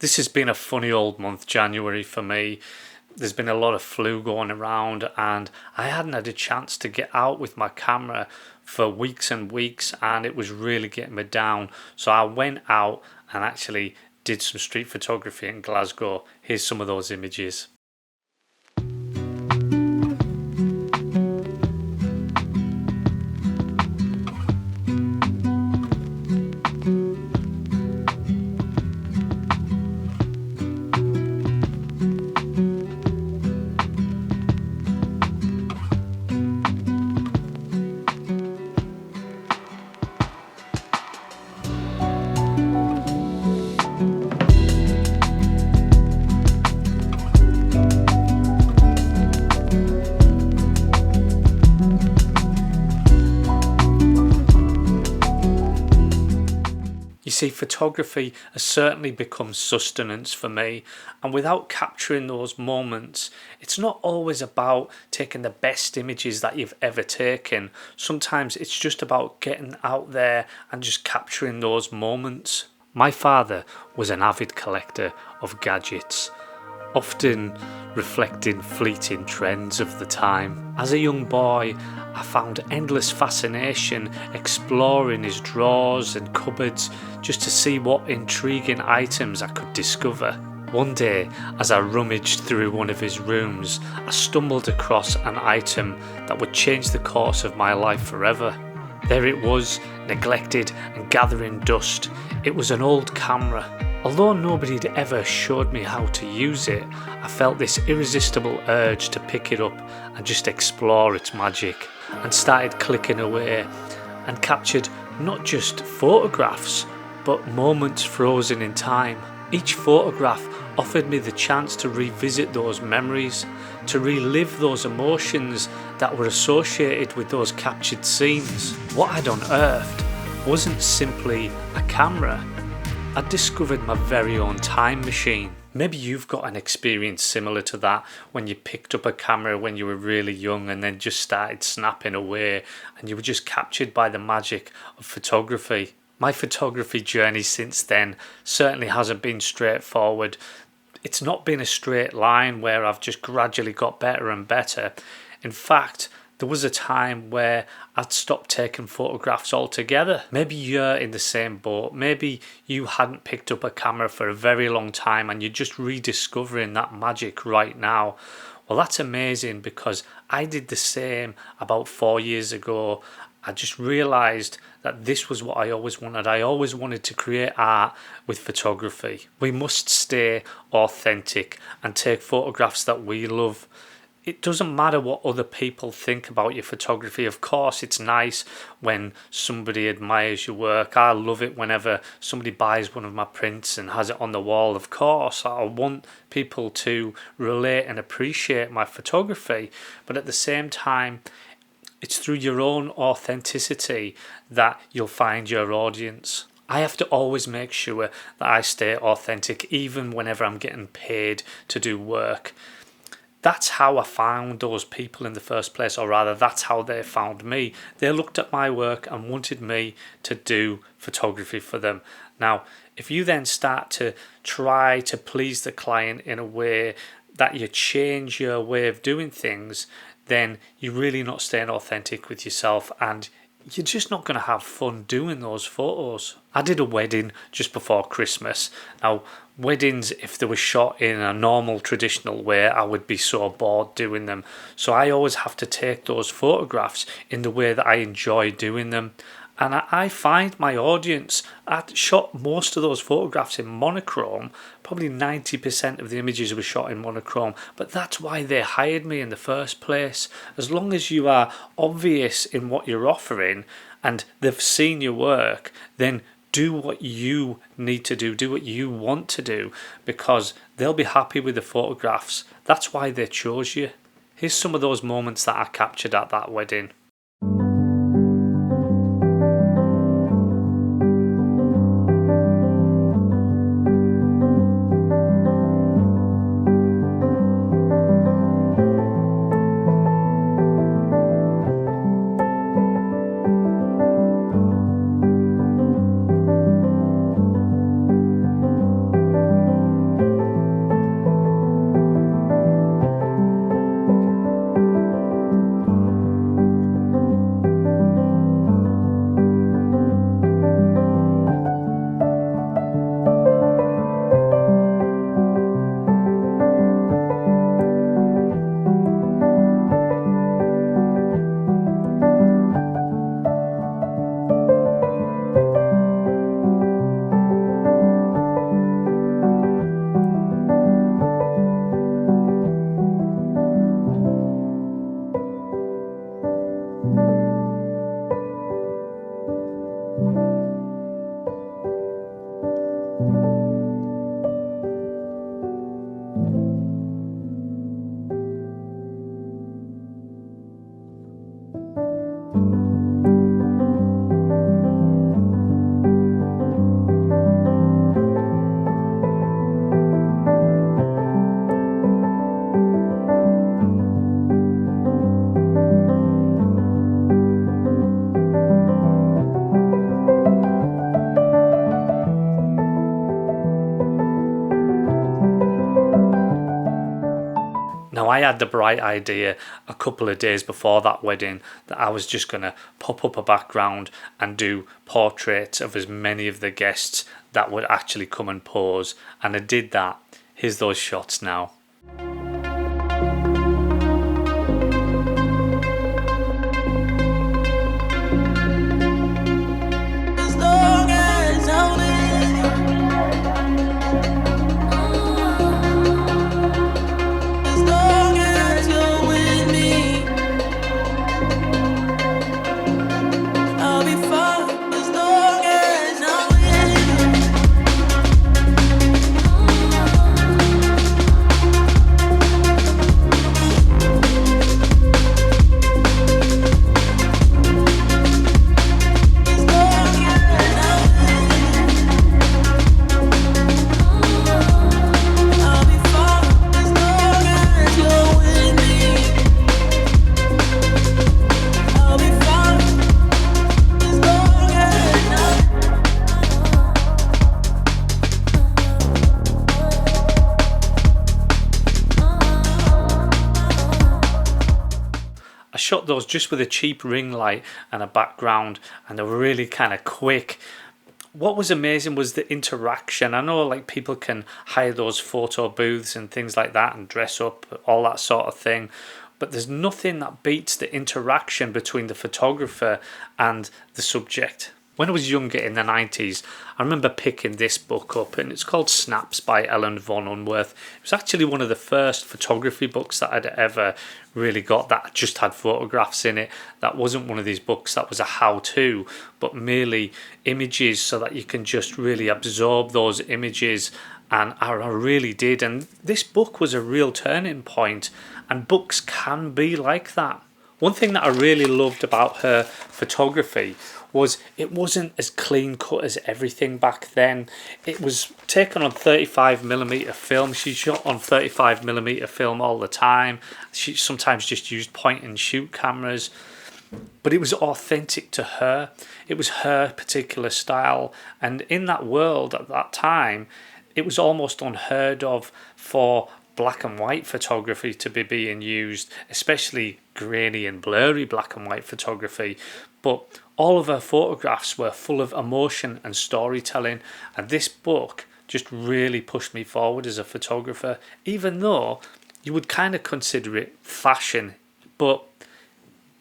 This has been a funny old month, January, for me. There's been a lot of flu going around and I hadn't had a chance to get out with my camera for weeks and weeks, and it was really getting me down. So I went out and actually did some street photography in Glasgow. Here's some of those images. You see, photography has certainly become sustenance for me, and without capturing those moments, it's not always about taking the best images that you've ever taken. Sometimes it's just about getting out there and just capturing those moments. My father was an avid collector of gadgets, often reflecting fleeting trends of the time. As a young boy, I found endless fascination exploring his drawers and cupboards just to see what intriguing items I could discover. One day, as I rummaged through one of his rooms, I stumbled across an item that would change the course of my life forever. There it was, neglected and gathering dust. It was an old camera. Although nobody had ever showed me how to use it, I felt this irresistible urge to pick it up and just explore its magic, and started clicking away and captured not just photographs, but moments frozen in time. Each photograph offered me the chance to revisit those memories, to relive those emotions that were associated with those captured scenes. What I'd unearthed wasn't simply a camera. I discovered my very own time machine. Maybe you've got an experience similar to that when you picked up a camera when you were really young and then just started snapping away and you were just captured by the magic of photography. My photography journey since then certainly hasn't been straightforward. It's not been a straight line where I've just gradually got better and better. In fact, there was a time where I'd stopped taking photographs altogether. Maybe you're in the same boat. Maybe you hadn't picked up a camera for a very long time and you're just rediscovering that magic right now. Well, that's amazing, because I did the same about 4 years ago. I just realised that this was what I always wanted. I always wanted to create art with photography. We must stay authentic and take photographs that we love. It doesn't matter what other people think about your photography. Of course, it's nice when somebody admires your work. I love it whenever somebody buys one of my prints and has it on the wall. Of course, I want people to relate and appreciate my photography. But at the same time, it's through your own authenticity that you'll find your audience. I have to always make sure that I stay authentic, even whenever I'm getting paid to do work. That's how I found those people in the first place, or rather that's how they found me. They looked at my work and wanted me to do photography for them. Now, if you then start to try to please the client in a way that you change your way of doing things, then you're really not staying authentic with yourself, and you're just not going to have fun doing those photos. I did a wedding just before Christmas. Now, weddings, if they were shot in a normal traditional way, I would be so bored doing them. So I always have to take those photographs in the way that I enjoy doing them. And I find my audience, I shot most of those photographs in monochrome. Probably 90% of the images were shot in monochrome, but that's why they hired me in the first place. As long as you are obvious in what you're offering and they've seen your work, then do what you need to do what you want to do, because they'll be happy with the photographs. That's why they chose you. Here's some of those moments that I captured at that wedding. Now, I had the bright idea a couple of days before that wedding that I was just going to pop up a background and do portraits of as many of the guests that would actually come and pose, and I did that. Here's those shots now. Shot those just with a cheap ring light and a background, and they were really kind of quick. What was amazing was the interaction. I know like people can hire those photo booths and things like that and dress up, all that sort of thing, but there's nothing that beats the interaction between the photographer and the subject. When I was younger in the 90s, I remember picking this book up, and it's called Snaps by Ellen von Unwerth. It was actually one of the first photography books that I'd ever really got that just had photographs in it. That wasn't one of these books that was a how-to, but merely images so that you can just really absorb those images, and I really did. And this book was a real turning point, and books can be like that. One thing that I really loved about her photography was it wasn't as clean cut as everything back then. It was taken on 35mm film. She shot on 35mm film all the time. She sometimes just used point and shoot cameras, but it was authentic to her. It was her particular style, and in that world at that time, it was almost unheard of for black and white photography to be being used, especially grainy and blurry black and white photography. But all of her photographs were full of emotion and storytelling, and this book just really pushed me forward as a photographer, even though you would kind of consider it fashion, but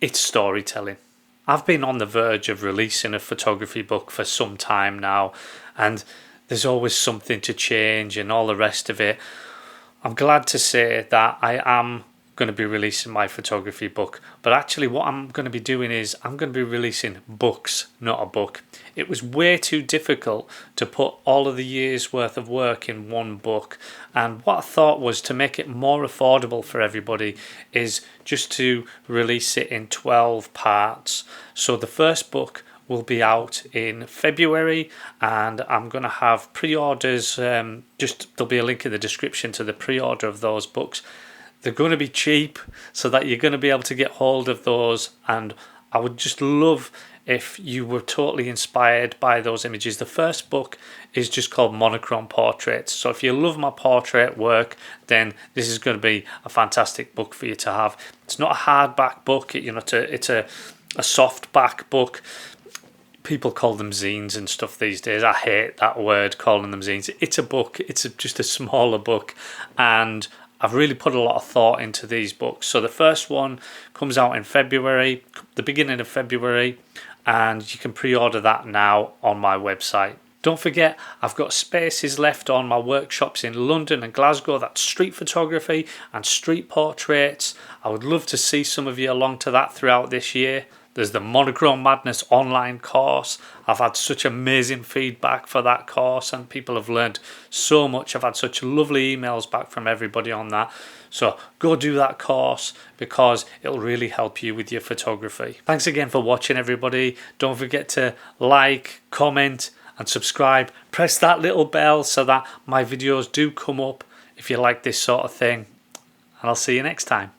it's storytelling. I've been on the verge of releasing a photography book for some time now, and there's always something to change and all the rest of it. I'm glad to say that I am going to be releasing my photography book, but actually what I'm going to be doing is I'm going to be releasing books, not a book. It was way too difficult to put all of the years worth of work in one book, and what I thought was to make it more affordable for everybody is just to release it in 12 parts. So the first book will be out in February, and I'm going to have pre-orders. There'll be a link in the description to the pre-order of those books. They're going to be cheap so that you're going to be able to get hold of those, and I would just love if you were totally inspired by those images. The first book is just called Monochrome Portraits, so if you love my portrait work, then this is going to be a fantastic book for you to have. It's not a hardback book, it's a softback book. People call them zines and stuff these days. I hate that word, calling them zines. It's a book. It's just a smaller book, and I've really put a lot of thought into these books. So the first one comes out in February, the beginning of February, and you can pre-order that now on my website. Don't forget, I've got spaces left on my workshops in London and Glasgow. That's street photography and street portraits. I would love to see some of you along to that throughout this year. There's the Monochrom Madness online course. I've had such amazing feedback for that course and people have learned so much. I've had such lovely emails back from everybody on that. So go do that course because it'll really help you with your photography. Thanks again for watching, everybody. Don't forget to like, comment and subscribe. Press that little bell so that my videos do come up if you like this sort of thing. And I'll see you next time.